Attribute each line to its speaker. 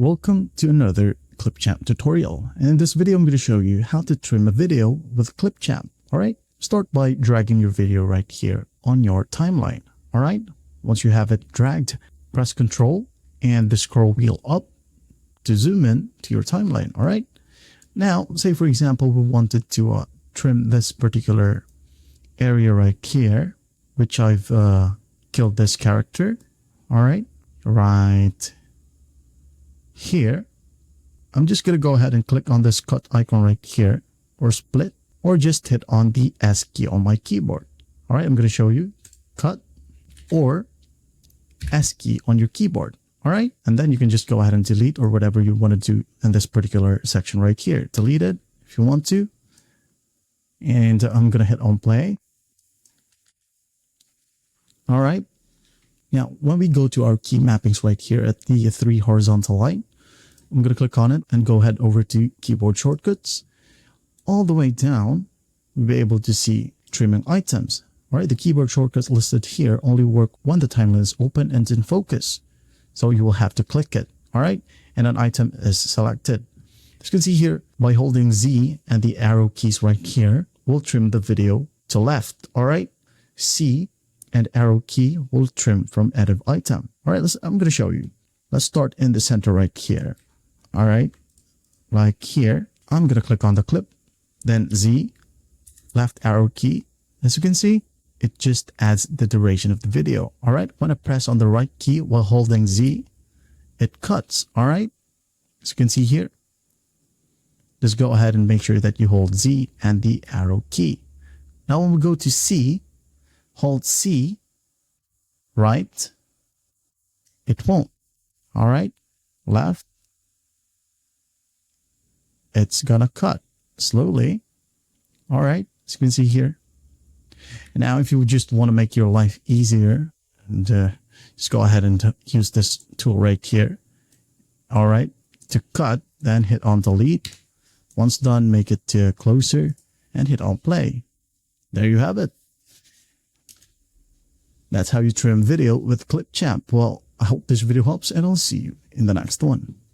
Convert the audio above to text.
Speaker 1: Welcome to another Clipchamp tutorial, and in this video I'm going to show you how to trim a video with Clipchamp. Alright, start by dragging your video right here on your timeline. Alright, once you have it dragged, press Ctrl and the scroll wheel up to zoom in to your timeline. Alright, now say for example we wanted to trim this particular area right here, which I've killed this character. Alright, right here. I'm just going to go ahead and click on this cut icon right here, or split, or just hit on the S key on my keyboard. All right, I'm going to show you cut or S key on your keyboard. All right, and then you can just go ahead and delete or whatever you want to do in this particular section right here. Delete it if you want to. And I'm going to hit on play. All right. Now, when we go to our key mappings right here at the 3 horizontal line, I'm going to click on it and go ahead over to keyboard shortcuts. All the way down, you'll be able to see trimming items. All right, the keyboard shortcuts listed here only work when the timeline is open and in focus. So you will have to click it. All right, and an item is selected. As you can see here, by holding Z and the arrow keys right here, we'll trim the video to left. All right, C and arrow key will trim from edit item. All right, I'm going to show you. Let's start in the center right here. All right, like here, I'm going to click on the clip, then Z, left arrow key. As you can see, it just adds the duration of the video. All right, when I press on the right key while holding Z, it cuts. All right, as you can see here, just go ahead and make sure that you hold Z and the arrow key. Now when we go to C, hold C, right, it won't. All right, left, it's gonna cut slowly. All right, as you can see here. And now if you just want to make your life easier, and just go ahead and use this tool right here. All right, to cut, then hit on delete. Once done, make it closer and hit on play. There you have it. That's how you trim video with Clipchamp. Well, I hope this video helps, and I'll see you in the next one.